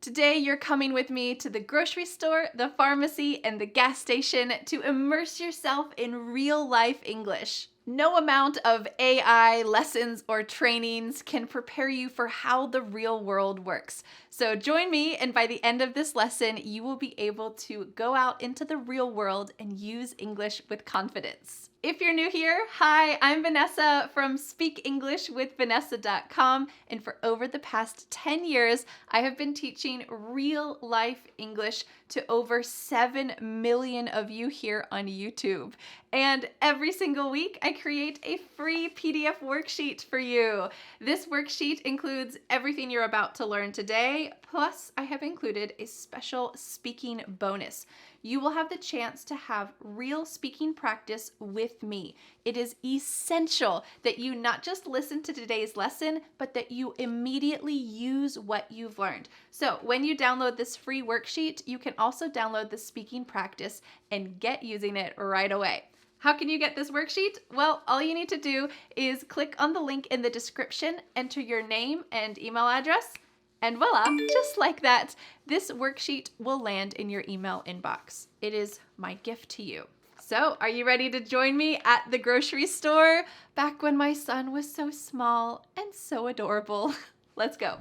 Today you're coming with me to the grocery store, the pharmacy, and the gas station to immerse yourself in real-life English. No amount of AI lessons or trainings can prepare you for how the real world works. So join me, and by the end of this lesson, you will be able to go out into the real world and use English with confidence. If you're new here, hi, I'm Vanessa from SpeakEnglishWithVanessa.com, and for over the past 10 years, I have been teaching real-life English to over 7 million of you here on YouTube. And every single week, I create a free PDF worksheet for you. This worksheet includes everything you're about to learn today, plus I have included a special speaking bonus. You will have the chance to have real speaking practice with me. It is essential that you not just listen to today's lesson, but that you immediately use what you've learned. So when you download this free worksheet, you can also download the speaking practice and get using it right away. How can you get this worksheet? Well, all you need to do is click on the link in the description, enter your name and email address, and voila, just like that, this worksheet will land in your email inbox. It is my gift to you. So, are you ready to join me at the grocery store? Back when my son was so small and so adorable. Let's go.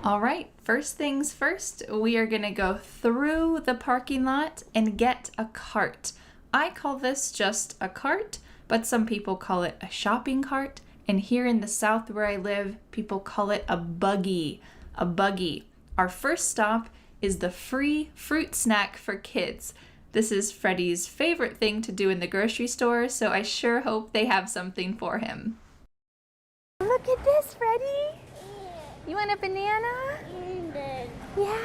All right, first things first, we are gonna go through the parking lot and get a cart. I call this just a cart, but some people call it a shopping cart. And here in the South where I live, people call it a buggy. A buggy. Our first stop is the free fruit snack for kids. This is Freddie's favorite thing to do in the grocery store, so I sure hope they have something for him. Look at this, Freddie. You want a banana? Yeah?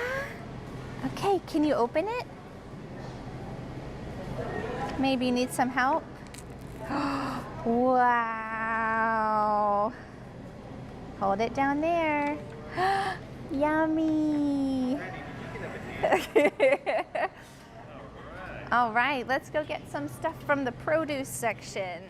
Okay, can you open it? Maybe you need some help? Wow. Hold it down there. Yummy. All right, let's go get some stuff from the produce section.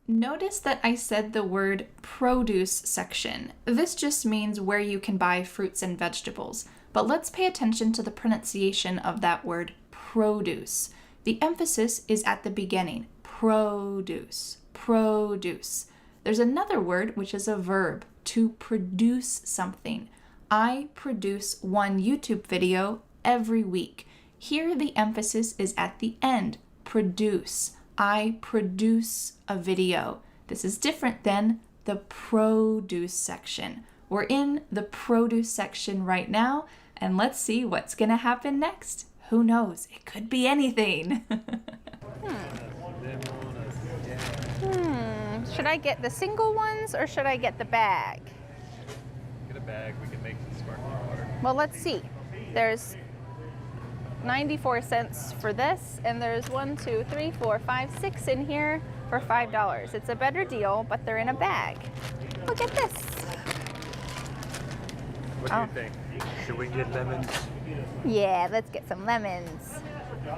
Notice that I said the word produce section. This just means where you can buy fruits and vegetables. But let's pay attention to the pronunciation of that word produce. The emphasis is at the beginning. Produce, produce. There's another word which is a verb, to produce something. I produce one YouTube video every week. Here the emphasis is at the end, produce. I produce a video. This is different than the produce section. We're in the produce section right now, and let's see what's gonna happen next. Who knows? It could be anything. Should I get the single ones or should I get the bag? Get a bag, we can make some sparkling water. Well, let's see. There's 94 cents for this, and there's 1, 2, 3, 4, 5, 6 in here for $5. It's a better deal, but they're in a bag. Look at this. What do you think? Should we get lemons? Yeah, let's get some lemons.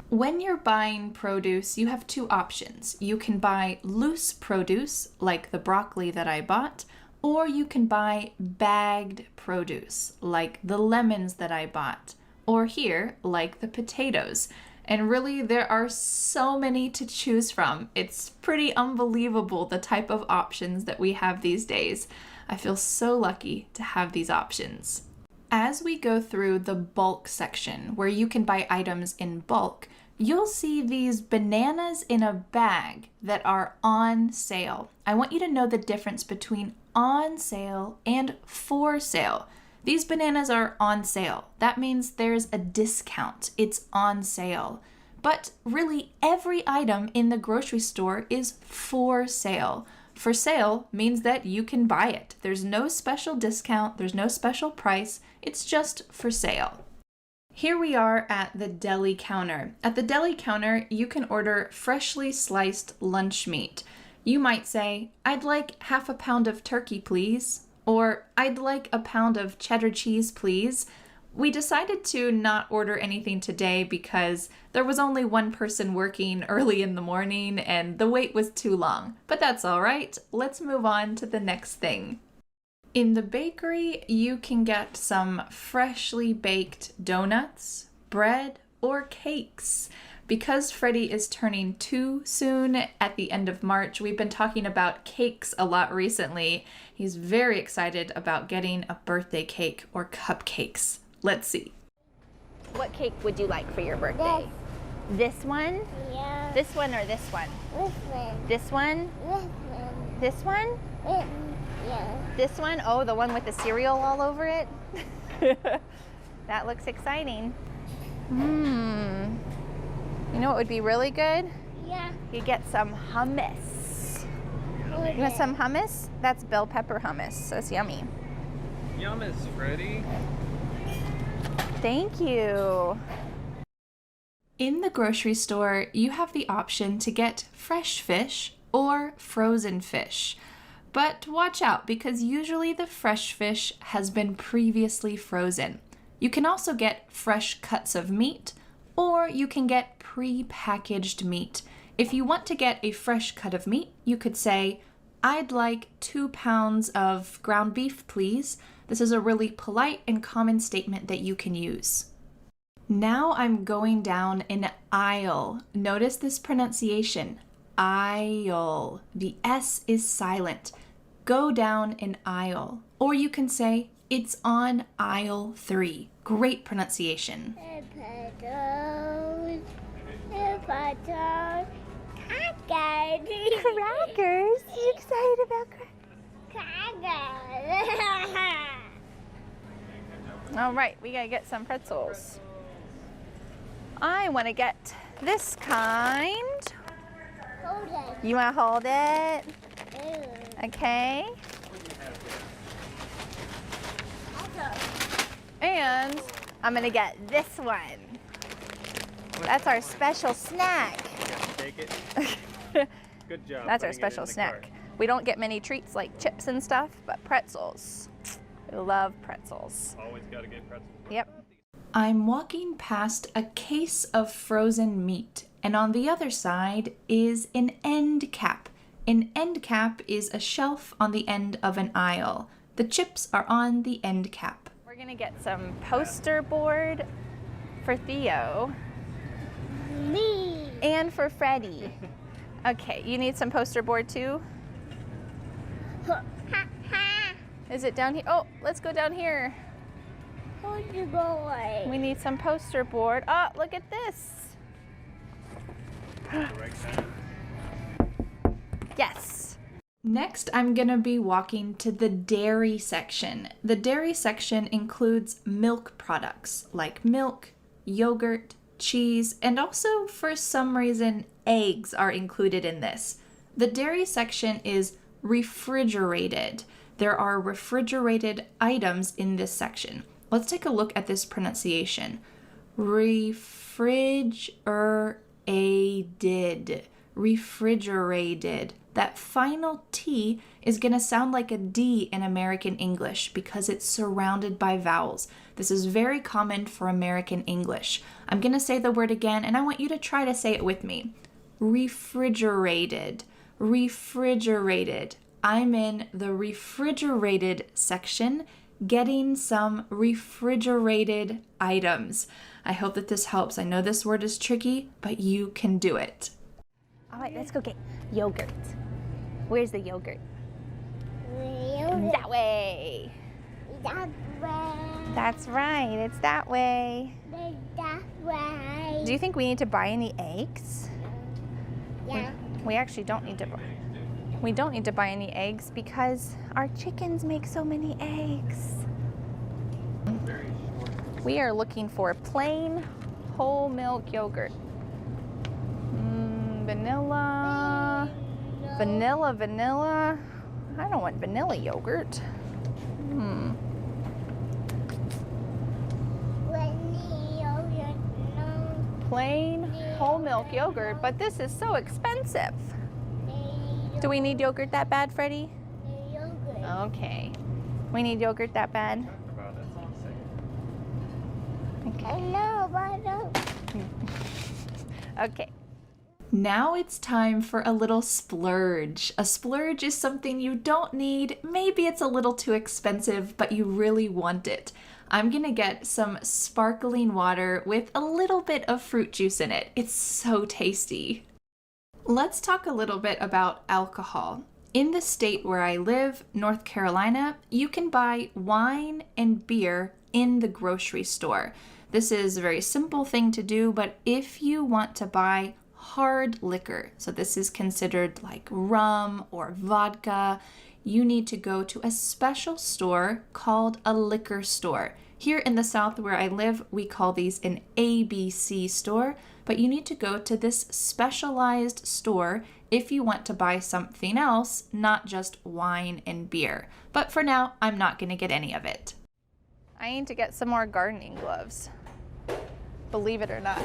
When you're buying produce, you have two options. You can buy loose produce, like the broccoli that I bought, or you can buy bagged produce, like the lemons that I bought, or here, like the potatoes. And really, there are so many to choose from. It's pretty unbelievable the type of options that we have these days. I feel so lucky to have these options. As we go through the bulk section, where you can buy items in bulk, you'll see these bananas in a bag that are on sale. I want you to know the difference between on sale and for sale. These bananas are on sale. That means there's a discount. It's on sale. But really, every item in the grocery store is for sale. For sale means that you can buy it. There's no special discount, there's no special price, it's just for sale. Here we are at the deli counter. At the deli counter, you can order freshly sliced lunch meat. You might say, I'd like half a pound of turkey, please. Or, I'd like a pound of cheddar cheese, please. We decided to not order anything today because there was only one person working early in the morning and the wait was too long. But that's all right. Let's move on to the next thing. In the bakery, you can get some freshly baked donuts, bread, or cakes. Because Freddie is turning 2 soon at the end of March, we've been talking about cakes a lot recently. He's very excited about getting a birthday cake or cupcakes. Let's see. What cake would you like for your birthday? This one? Yeah. This one or this one? This one. This one? This one. Yeah. This one? Oh, the one with the cereal all over it? That looks exciting. You know what would be really good? Yeah. You get some hummus. You want some hummus? That's bell pepper hummus, so it's yummy. Yummus, Freddie. Thank you. In the grocery store, you have the option to get fresh fish or frozen fish. But watch out, because usually the fresh fish has been previously frozen. You can also get fresh cuts of meat, or you can get pre-packaged meat. If you want to get a fresh cut of meat, you could say, "I'd like 2 pounds of ground beef, please." This is a really polite and common statement that you can use. Now I'm going down an aisle. Notice this pronunciation, aisle. The S is silent. Go down an aisle. Or you can say, it's on aisle 3. Great pronunciation. Crackers? You excited about All right, we gotta get some pretzels. I want to get this kind. Hold it. You want to hold it? Okay. And I'm gonna get this one. That's our special snack. Take it. Good job. That's our putting it in special the snack. cart. We don't get many treats like chips and stuff, but pretzels. We love pretzels. Always gotta get pretzels. Yep. I'm walking past a case of frozen meat, and on the other side is an end cap. An end cap is a shelf on the end of an aisle. The chips are on the end cap. We're gonna get some poster board for Theo Me. and for Freddie. Okay, you need some poster board too? Is it down here? Oh, let's go down here. Hold the boy. We need some poster board. Oh, look at this. Correct time. Yes. Next, I'm gonna be walking to the dairy section. The dairy section includes milk products like milk, yogurt, cheese, and also, for some reason, eggs are included in this. The dairy section is refrigerated. There are refrigerated items in this section. Let's take a look at this pronunciation. Refrigerated. Refrigerated. That final T is going to sound like a D in American English because it's surrounded by vowels. This is very common for American English. I'm going to say the word again, and I want you to try to say it with me. Refrigerated. Refrigerated. I'm in the refrigerated section getting some refrigerated items. I hope that this helps. I know this word is tricky, but you can do it. All right, let's go get yogurt. Where's the yogurt? That way. That way. That's right, it's that way. That way. Do you think we need to buy any eggs? Yeah. We actually don't need to buy. We don't need to buy any eggs because our chickens make so many eggs. We are looking for plain whole milk yogurt. Vanilla. Vanilla. I don't want vanilla yogurt. Plain whole milk yogurt, but this is so expensive. Do we need yogurt that bad, Freddie? Okay. We need yogurt that bad? Okay. I know, but I don't. Okay. Now it's time for a little splurge. A splurge is something you don't need. Maybe it's a little too expensive, but you really want it. I'm gonna get some sparkling water with a little bit of fruit juice in it. It's so tasty. Let's talk a little bit about alcohol. In the state where I live, North Carolina, you can buy wine and beer in the grocery store. This is a very simple thing to do, but if you want to buy hard liquor, so this is considered like rum or vodka, you need to go to a special store called a liquor store. Here in the South where I live, we call these an ABC store, but you need to go to this specialized store if you want to buy something else, not just wine and beer. But for now, I'm not going to get any of it. I need to get some more gardening gloves, believe it or not.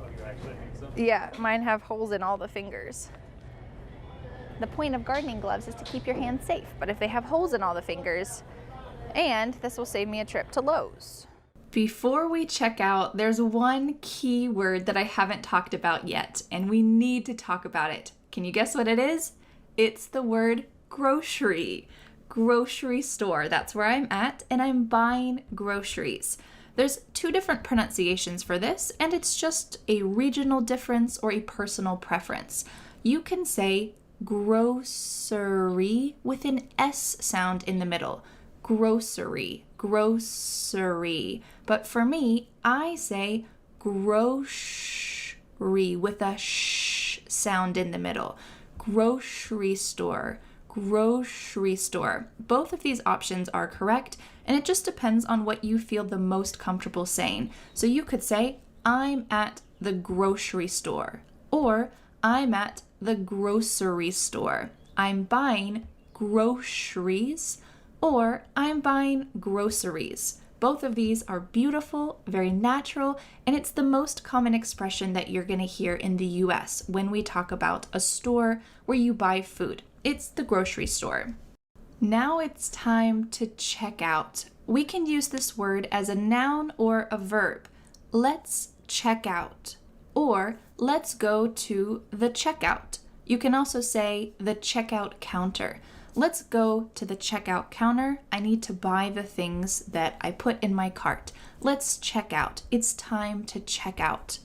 Oh, you actually need some? Yeah, mine have holes in all the fingers. The point of gardening gloves is to keep your hands safe, but if they have holes in all the fingers, and this will save me a trip to Lowe's. Before we check out, there's one key word that I haven't talked about yet, and we need to talk about it. Can you guess what it is? It's the word grocery. Grocery store. That's where I'm at, and I'm buying groceries. There's two different pronunciations for this, and it's just a regional difference or a personal preference. You can say grocery with an S sound in the middle. Grocery, grocery. But for me, I say grocery with a sh sound in the middle. Grocery store, grocery store. Both of these options are correct, and it just depends on what you feel the most comfortable saying. So you could say, I'm at the grocery store, or I'm at the grocery store. I'm buying groceries, or I'm buying groceries. Both of these are beautiful, very natural, and it's the most common expression that you're going to hear in the US when we talk about a store where you buy food. It's the grocery store. Now it's time to check out. We can use this word as a noun or a verb. Let's check out, or let's go to the checkout. You can also say the checkout counter. Let's go to the checkout counter. I need to buy the things that I put in my cart. Let's check out. It's time to check out.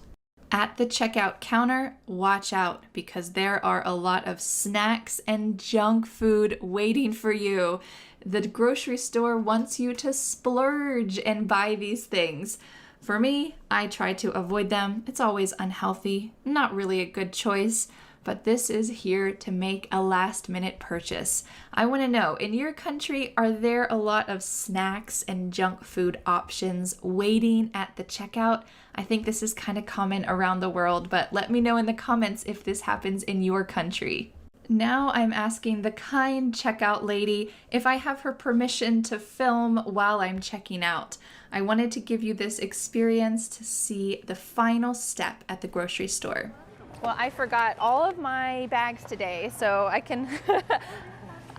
At the checkout counter, watch out because there are a lot of snacks and junk food waiting for you. The grocery store wants you to splurge and buy these things. For me, I try to avoid them. It's always unhealthy, not really a good choice. But this is here to make a last-minute purchase. I want to know, in your country, are there a lot of snacks and junk food options waiting at the checkout? I think this is kind of common around the world, but let me know in the comments if this happens in your country. Now I'm asking the kind checkout lady if I have her permission to film while I'm checking out. I wanted to give you this experience to see the final step at the grocery store. Well, I forgot all of my bags today, so I can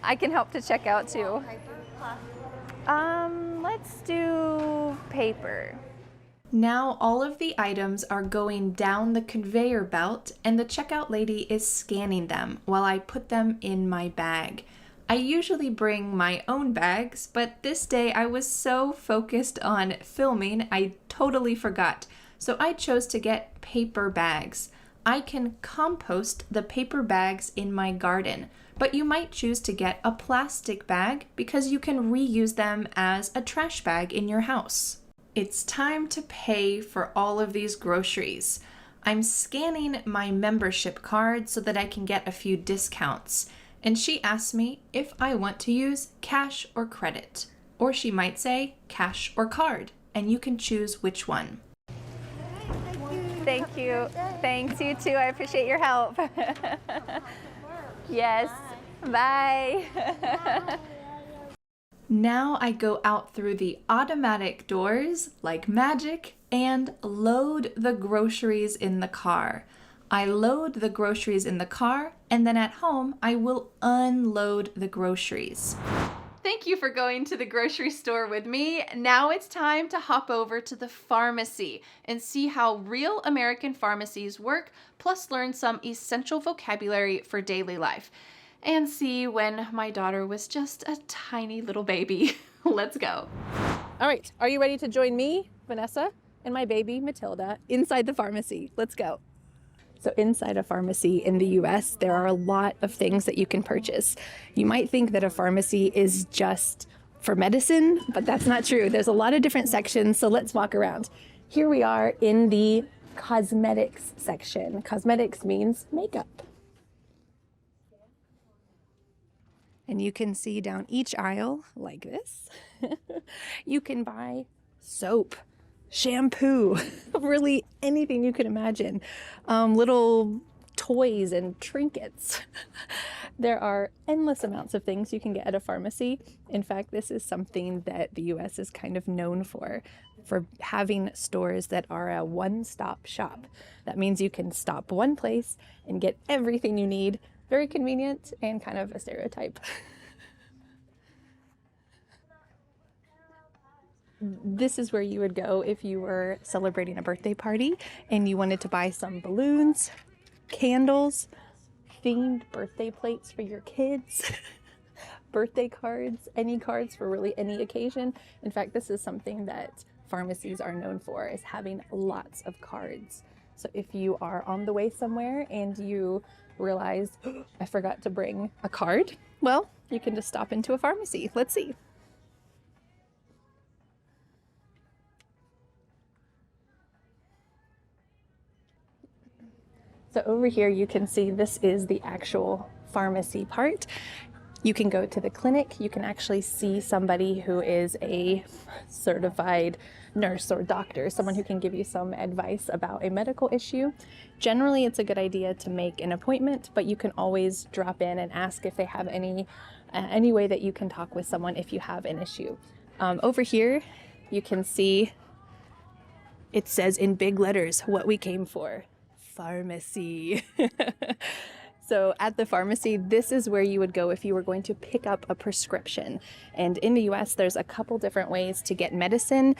I can help to check out too. Let's do paper. Now all of the items are going down the conveyor belt and the checkout lady is scanning them while I put them in my bag. I usually bring my own bags, but this day I was so focused on filming, I totally forgot. So I chose to get paper bags. I can compost the paper bags in my garden, but you might choose to get a plastic bag because you can reuse them as a trash bag in your house. It's time to pay for all of these groceries. I'm scanning my membership card so that I can get a few discounts, and she asked me if I want to use cash or credit, or she might say cash or card, and you can choose which one. Thank you. Thanks, you too. I appreciate your help. Yes. Bye. Now I go out through the automatic doors like magic and load the groceries in the car. I load the groceries in the car, and then at home I will unload the groceries. Thank you for going to the grocery store with me. Now it's time to hop over to the pharmacy and see how real American pharmacies work, plus learn some essential vocabulary for daily life. And see when my daughter was just a tiny little baby. Let's go. All right, are you ready to join me, Vanessa, and my baby, Matilda, inside the pharmacy? Let's go. So inside a pharmacy in the US, there are a lot of things that you can purchase. You might think that a pharmacy is just for medicine, but that's not true. There's a lot of different sections, so let's walk around. Here we are in the cosmetics section. Cosmetics means makeup. And you can see down each aisle like this. You can buy soap, shampoo, really anything you could imagine. Little toys and trinkets. There are endless amounts of things you can get at a pharmacy. In fact, this is something that the US is kind of known for having stores that are a one-stop shop. That means you can stop one place and get everything you need. Very convenient and kind of a stereotype. This is where you would go if you were celebrating a birthday party and you wanted to buy some balloons, candles, themed birthday plates for your kids, birthday cards, any cards for really any occasion. In fact, this is something that pharmacies are known for, is having lots of cards. So if you are on the way somewhere and you realize, oh, I forgot to bring a card, well, you can just stop into a pharmacy. Let's see. So over here you can see this is the actual pharmacy part. You can go to the clinic. You can actually see somebody who is a certified nurse or doctor, someone who can give you some advice about a medical issue. Generally, it's a good idea to make an appointment, but you can always drop in and ask if they have any way that you can talk with someone if you have an issue. Over here, you can see it says in big letters what we came for. Pharmacy. So at the pharmacy, this is where you would go if you were going to pick up a prescription. And in the US, there's a couple different ways to get medicine.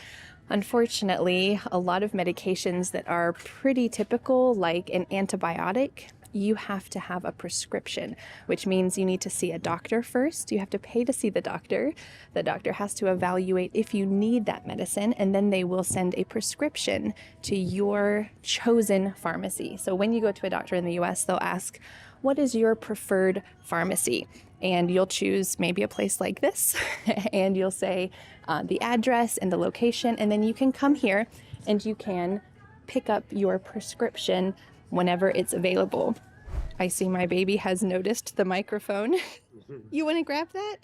Unfortunately, a lot of medications that are pretty typical, like an antibiotic, you have to have a prescription, which means you need to see a doctor first. You have to pay to see the doctor. The doctor has to evaluate if you need that medicine, and then they will send a prescription to your chosen pharmacy. So when you go to a doctor in the US, they'll ask, what is your preferred pharmacy? And you'll choose maybe a place like this, and you'll say the address and the location, and then you can come here and you can pick up your prescription whenever it's available. I see my baby has noticed the microphone. You want to grab that?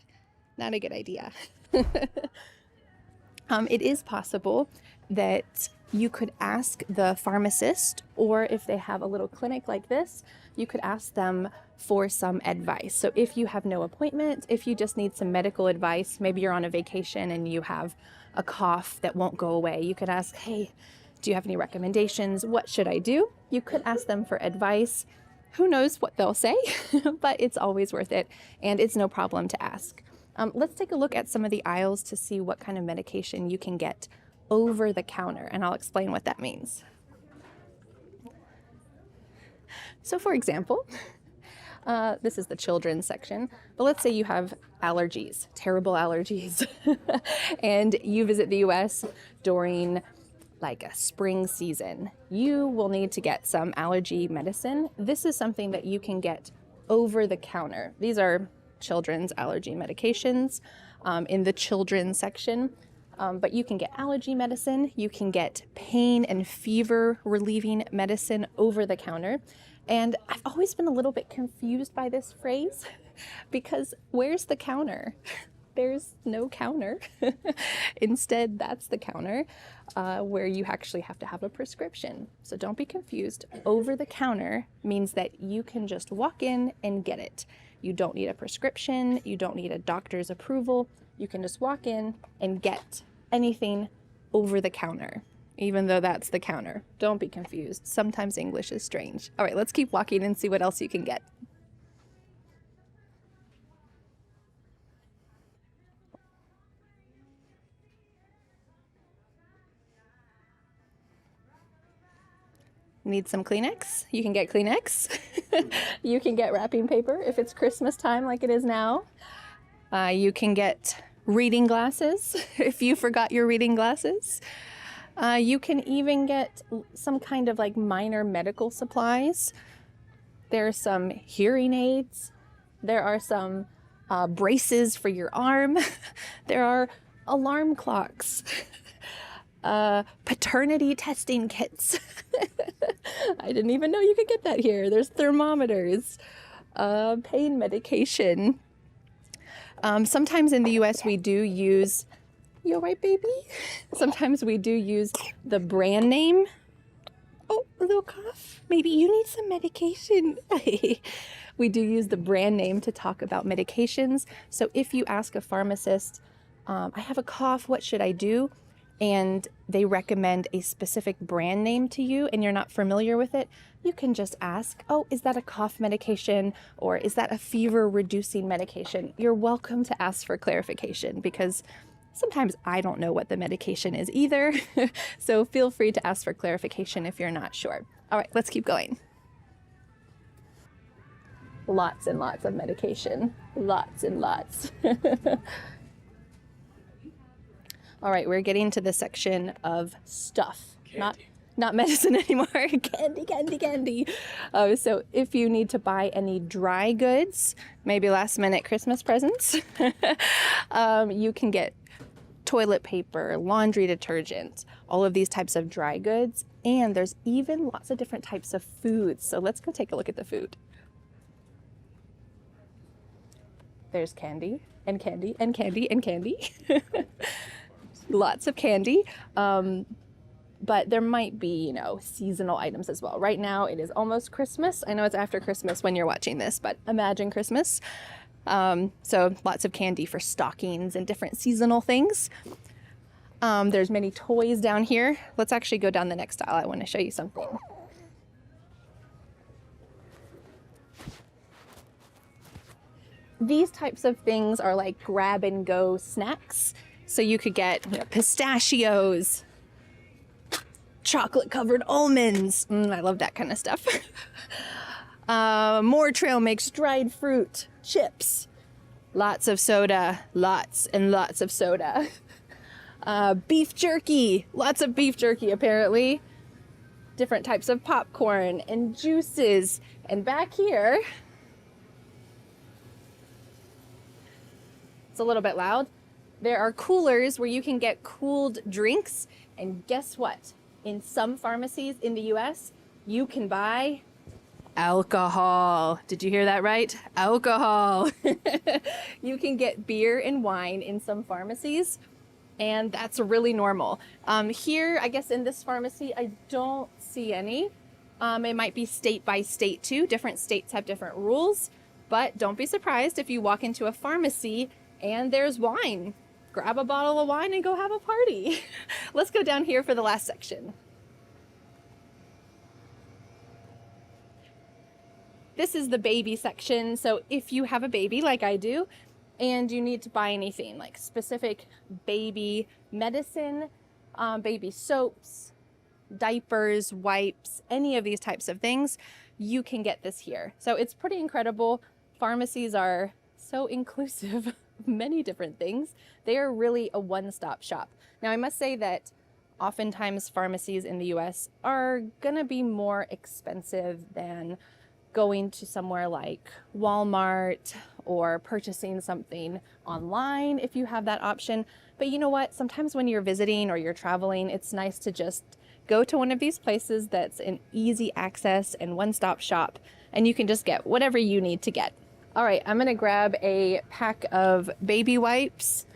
Not a good idea. It is possible that you could ask the pharmacist, or if they have a little clinic like this, you could ask them for some advice. So if you have no appointment, if you just need some medical advice, maybe you're on a vacation and you have a cough that won't go away, you could ask, hey, do you have any recommendations? What should I do? You could ask them for advice. Who knows what they'll say, but it's always worth it, and it's no problem to ask. Let's take a look at some of the aisles to see what kind of medication you can get over the counter, and I'll explain what that means. So for example, this is the children's section, but let's say you have allergies, terrible allergies, and you visit the US during like a spring season. You will need to get some allergy medicine. This is something that you can get over the counter. These are children's allergy medications in the children's section. But you can get allergy medicine, you can get pain and fever relieving medicine over the counter. And I've always been a little bit confused by this phrase because where's the counter? There's no counter. Instead, that's the counter where you actually have to have a prescription. So don't be confused. Over the counter means that you can just walk in and get it. You don't need a prescription. You don't need a doctor's approval. You can just walk in and get anything over the counter, even though that's the counter. Don't be confused. Sometimes English is strange. All right, let's keep walking and see what else you can get. Need some Kleenex? You can get Kleenex. You can get wrapping paper if it's Christmas time like it is now. You can get reading glasses if you forgot your reading glasses. You can even get some kind of like minor medical supplies. There's some hearing aids. There are some braces for your arm. There are alarm clocks. Paternity testing kits. I didn't even know you could get that here. There's thermometers, pain medication. Sometimes in the US we do use, you all right, baby? Sometimes we do use the brand name. Oh, a little cough. Maybe you need some medication. We do use the brand name to talk about medications. So if you ask a pharmacist, I have a cough, what should I do? And they recommend a specific brand name to you and you're not familiar with it, you can just ask, oh, is that a cough medication or is that a fever reducing medication? You're welcome to ask for clarification because sometimes I don't know what the medication is either. So feel free to ask for clarification if you're not sure. All right, let's keep going. Lots and lots of medication. Lots and lots. All right, we're getting to the section of stuff, not medicine anymore. Candy. So if you need to buy any dry goods, maybe last minute Christmas presents, you can get toilet paper, laundry detergent, all of these types of dry goods. And there's even lots of different types of foods. So let's go take a look at the food. There's candy and candy and candy and candy. Lots of candy, but there might be, seasonal items as well. Right now it is almost Christmas. I know it's after Christmas when you're watching this, but imagine Christmas. So lots of candy for stockings and different seasonal things. There's many toys down here. Let's actually go down the next aisle. I want to show you something. These types of things are like grab and go snacks. So you could get pistachios, chocolate covered almonds. I love that kind of stuff. More trail mix, dried fruit, chips, lots of soda, lots and lots of soda. Beef jerky, lots of beef jerky apparently. Different types of popcorn and juices. And back here, it's a little bit loud. There are coolers where you can get cooled drinks. And guess what? In some pharmacies in the US, you can buy alcohol. Did you hear that right? Alcohol. You can get beer and wine in some pharmacies, and that's really normal. Here, I guess in this pharmacy, I don't see any. It might be state by state too. Different states have different rules, but don't be surprised if you walk into a pharmacy and there's wine. Grab a bottle of wine and go have a party. Let's go down here for the last section. This is the baby section. So if you have a baby like I do, and you need to buy anything like specific baby medicine, baby soaps, diapers, wipes, any of these types of things, you can get this here. So it's pretty incredible. Pharmacies are so inclusive of many different things. They are really a one-stop shop. Now, I must say that oftentimes pharmacies in the US are gonna be more expensive than going to somewhere like Walmart or purchasing something online if you have that option. But you know what? Sometimes when you're visiting or you're traveling, it's nice to just go to one of these places that's an easy access and one-stop shop, and you can just get whatever you need to get. All right, I'm gonna grab a pack of baby wipes.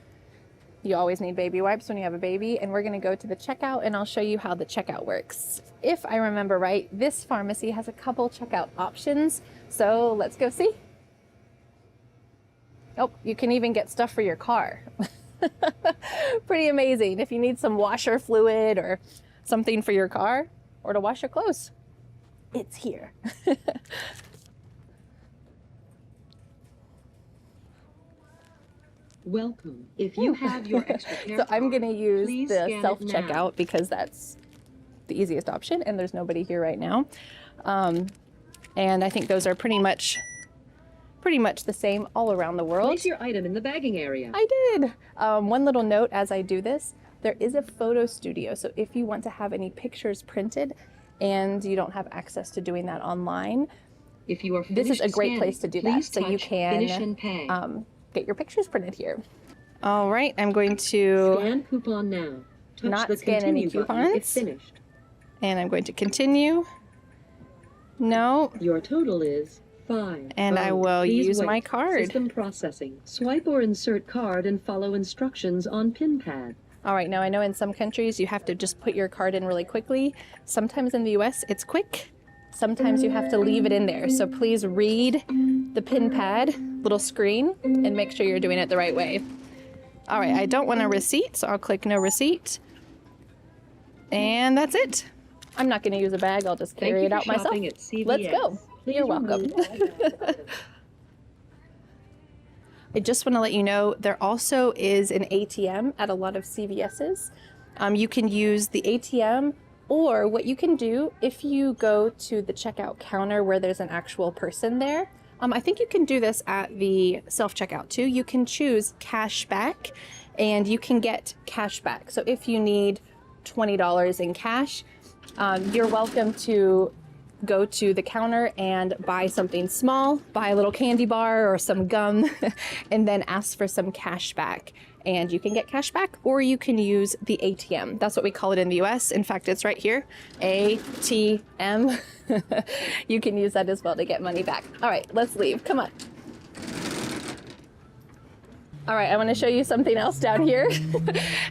You always need baby wipes when you have a baby, and we're gonna go to the checkout and I'll show you how the checkout works. If I remember right, this pharmacy has a couple checkout options, so let's go see. Oh, you can even get stuff for your car. Pretty amazing. If you need some washer fluid or something for your car or to wash your clothes, it's here. Welcome. If you have your extra care So I'm going to use please the scan it self-checkout now. because that's the easiest option, and there's nobody here right now. And I think those are pretty much the same all around the world. Place your item in the bagging area. I did. One little note as I do this, there is a photo studio. So if you want to have any pictures printed and you don't have access to doing that online, If you are this is a great scanning, place to do that. please So you touch Finish and can pay. get your pictures printed here. All right, I'm going to, Scan coupon now. Touch not the scan any continue button if coupons. finished. and I'm going to continue. No, Your total is 5. and I will Please use wait. my card. System processing. Swipe or insert card and follow instructions on pin pad. All right, now I know in some countries you have to just put your card in really quickly. Sometimes in the US it's quick. Sometimes you have to leave it in there. So please read the pin pad little screen and make sure you're doing it the right way. All right, I don't want a receipt, so I'll click no receipt. And that's it. I'm not going to use a bag, I'll just carry it out myself. Shopping at CVS. Let's go. Please You're welcome. remove all items. I just want to let you know there also is an ATM at a lot of CVS's. You can use the ATM, or what you can do if you go to the checkout counter where there's an actual person there. I think you can do this at the self-checkout too. You can choose cash back and you can get cash back. So if you need $20 in cash, you're welcome to go to the counter and buy something small, buy a little candy bar or some gum, and then ask for some cash back. And you can get cash back, or you can use the ATM. That's what we call it in the US. In fact, it's right here, ATM. You can use that as well to get money back. All right, let's leave. Come on. All right, I want to show you something else down here.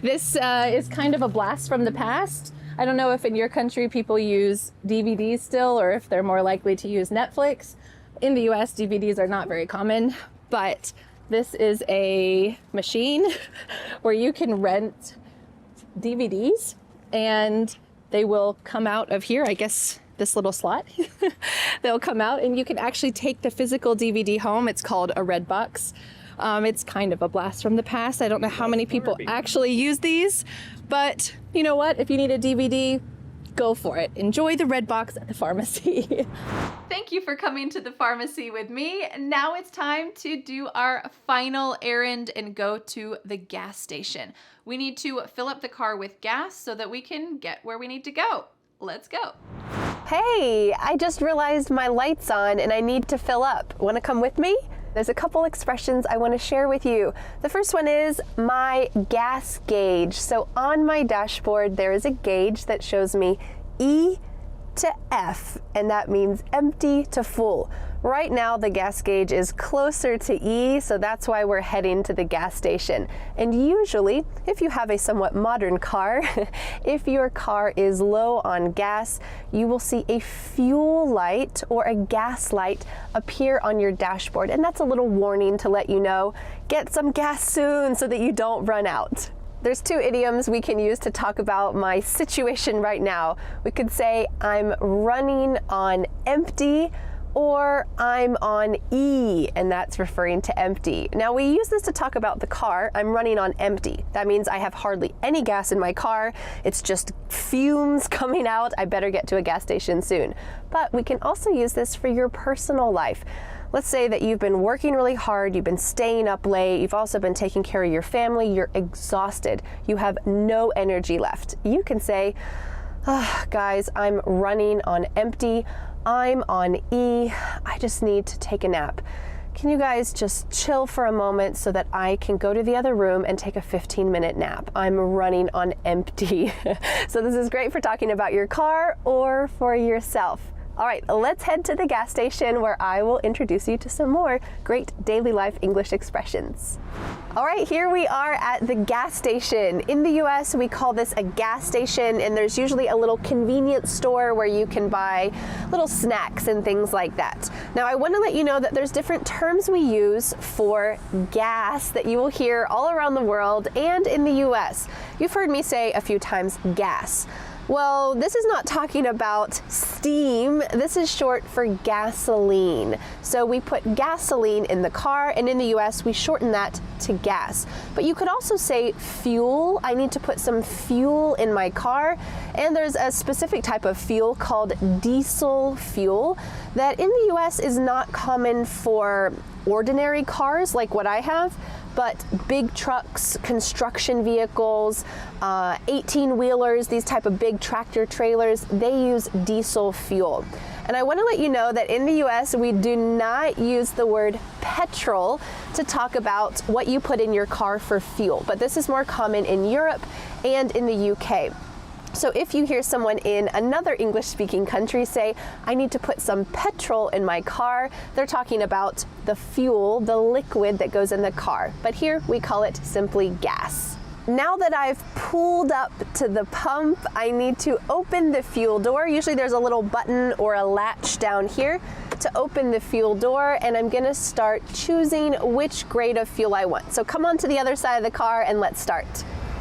This is kind of a blast from the past. I don't know if in your country people use DVDs still, or if they're more likely to use Netflix. In the US, DVDs are not very common, but this is a machine where you can rent DVDs and they will come out of here, I guess this little slot. They'll come out and you can actually take the physical DVD home. It's called a Red Box. It's kind of a blast from the past. I don't know how many people actually use these, but you know what? If you need a DVD, go for it. Enjoy the Red Box at the pharmacy. Thank you for coming to the pharmacy with me. Now it's time to do our final errand and go to the gas station. We need to fill up the car with gas so that we can get where we need to go. Let's go. Hey, I just realized my light's on and I need to fill up. Want to come with me? There's a couple expressions I want to share with you. The first one is my gas gauge. So on my dashboard, there is a gauge that shows me E to F, and that means empty to full. Right now, the gas gauge is closer to E, so that's why we're heading to the gas station. And usually, if you have a somewhat modern car, if your car is low on gas, you will see a fuel light or a gas light appear on your dashboard. And that's a little warning to let you know, get some gas soon so that you don't run out. There's 2 idioms we can use to talk about my situation right now. We could say I'm running on empty, or I'm on E, and that's referring to empty. Now we use this to talk about the car. I'm running on empty. That means I have hardly any gas in my car. It's just fumes coming out. I better get to a gas station soon. But we can also use this for your personal life. Let's say that you've been working really hard, you've been staying up late, you've also been taking care of your family, you're exhausted, you have no energy left. You can say, guys, I'm running on empty, I'm on E, I just need to take a nap. Can you guys just chill for a moment so that I can go to the other room and take a 15-minute nap? I'm running on empty. So this is great for talking about your car or for yourself. All right, let's head to the gas station where I will introduce you to some more great daily life English expressions. All right, here we are at the gas station. In the US, we call this a gas station, and there's usually a little convenience store where you can buy little snacks and things like that. Now, I want to let you know that there's different terms we use for gas that you will hear all around the world and in the US. You've heard me say a few times gas. Well, this is not talking about steam. This is short for gasoline. So we put gasoline in the car, and in the US, we shorten that to gas. But you could also say fuel. I need to put some fuel in my car. And there's a specific type of fuel called diesel fuel that in the US is not common for ordinary cars like what I have, but big trucks, construction vehicles, 18-wheelers, these type of big tractor trailers, they use diesel fuel. And I want to let you know that in the US, we do not use the word petrol to talk about what you put in your car for fuel, but this is more common in Europe and in the UK. So if you hear someone in another English-speaking country say, I need to put some petrol in my car, they're talking about the fuel, the liquid that goes in the car. But here we call it simply gas. Now that I've pulled up to the pump, I need to open the fuel door. Usually there's a little button or a latch down here to open the fuel door, and I'm gonna start choosing which grade of fuel I want. So come on to the other side of the car and let's start.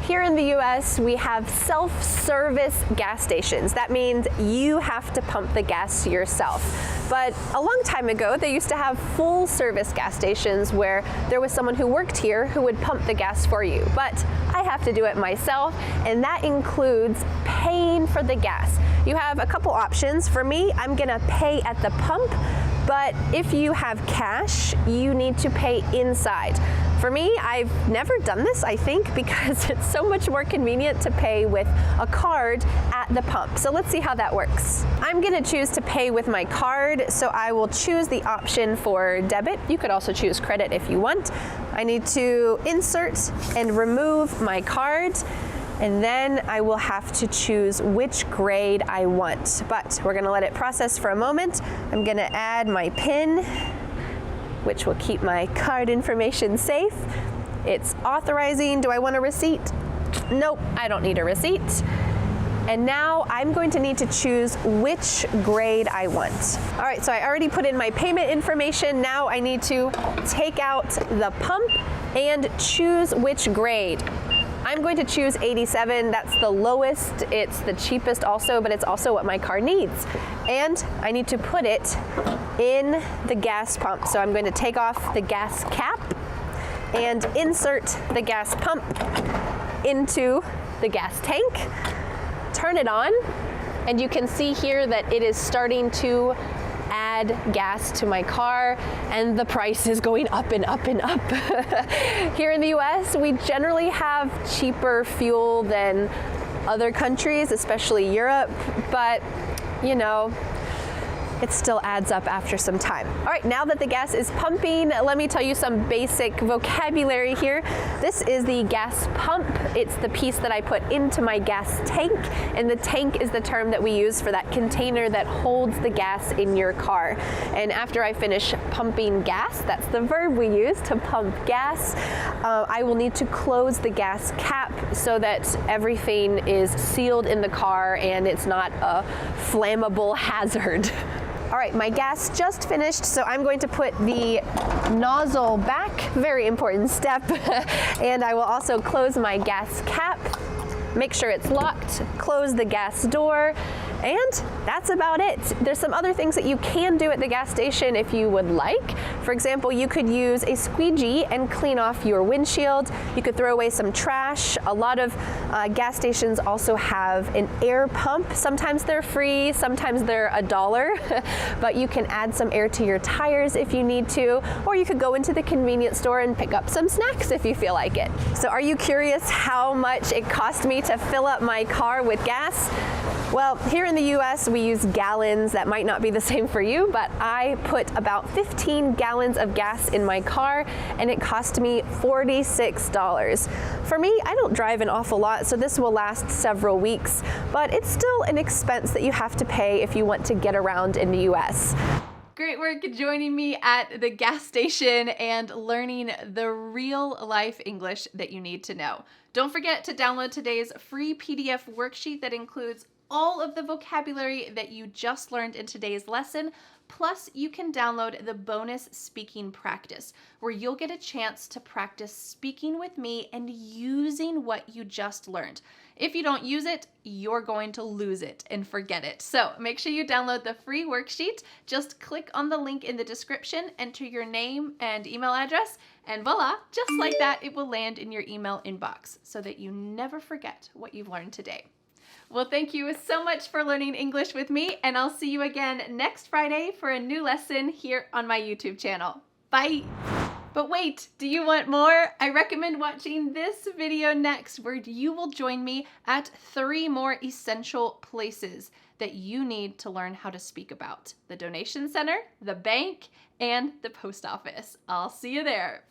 Here in the US, we have self-service gas stations. That means you have to pump the gas yourself. But a long time ago, they used to have full-service gas stations where there was someone who worked here who would pump the gas for you. But I have to do it myself, and that includes paying for the gas. You have a couple options. For me, I'm gonna pay at the pump, but if you have cash, you need to pay inside. For me, I've never done this, I think, because it's so much more convenient to pay with a card at the pump. So let's see how that works. I'm gonna choose to pay with my card, so I will choose the option for debit. You could also choose credit if you want. I need to insert and remove my card, and then I will have to choose which grade I want. But we're gonna let it process for a moment. I'm gonna add my PIN, which will keep my card information safe. It's authorizing. Do I want a receipt? Nope, I don't need a receipt. And now I'm going to need to choose which grade I want. All right, so I already put in my payment information. Now I need to take out the pump and choose which grade. I'm going to choose 87. That's the lowest. It's the cheapest also, but it's also what my car needs. And I need to put it in the gas pump. So I'm going to take off the gas cap and insert the gas pump into the gas tank, turn it on, and you can see here that it is starting to add gas to my car, and the price is going up and up and up. Here in the US, we generally have cheaper fuel than other countries, especially Europe, but you know, it still adds up after some time. All right, now that the gas is pumping, let me tell you some basic vocabulary here. This is the gas pump. It's the piece that I put into my gas tank, and the tank is the term that we use for that container that holds the gas in your car. And after I finish pumping gas, that's the verb we use, to pump gas, I will need to close the gas cap so that everything is sealed in the car and it's not a flammable hazard. All right, my gas just finished, so I'm going to put the nozzle back, very important step, and I will also close my gas cap, make sure it's locked, close the gas door, and that's about it. There's some other things that you can do at the gas station if you would like. For example, you could use a squeegee and clean off your windshield. You could throw away some trash. A lot of gas stations also have an air pump. Sometimes they're free, sometimes they're $1, but you can add some air to your tires if you need to, or you could go into the convenience store and pick up some snacks if you feel like it. So are you curious how much it cost me to fill up my car with gas? Well, here in the US, we use gallons. That might not be the same for you, but I put about 15 gallons of gas in my car, and it cost me $46. For me, I don't drive an awful lot, so this will last several weeks, but it's still an expense that you have to pay if you want to get around in the US. Great work joining me at the gas station and learning the real life English that you need to know. Don't forget to download today's free PDF worksheet that includes all of the vocabulary that you just learned in today's lesson. Plus, you can download the bonus speaking practice, where you'll get a chance to practice speaking with me and using what you just learned. If you don't use it, you're going to lose it and forget it. So make sure you download the free worksheet. Just click on the link in the description, enter your name and email address, and voila, just like that, it will land in your email inbox so that you never forget what you've learned today. Well, thank you so much for learning English with me, and I'll see you again next Friday for a new lesson here on my YouTube channel. Bye! But wait, do you want more? I recommend watching this video next, where you will join me at 3 more essential places that you need to learn how to speak about: the donation center, the bank, and the post office. I'll see you there.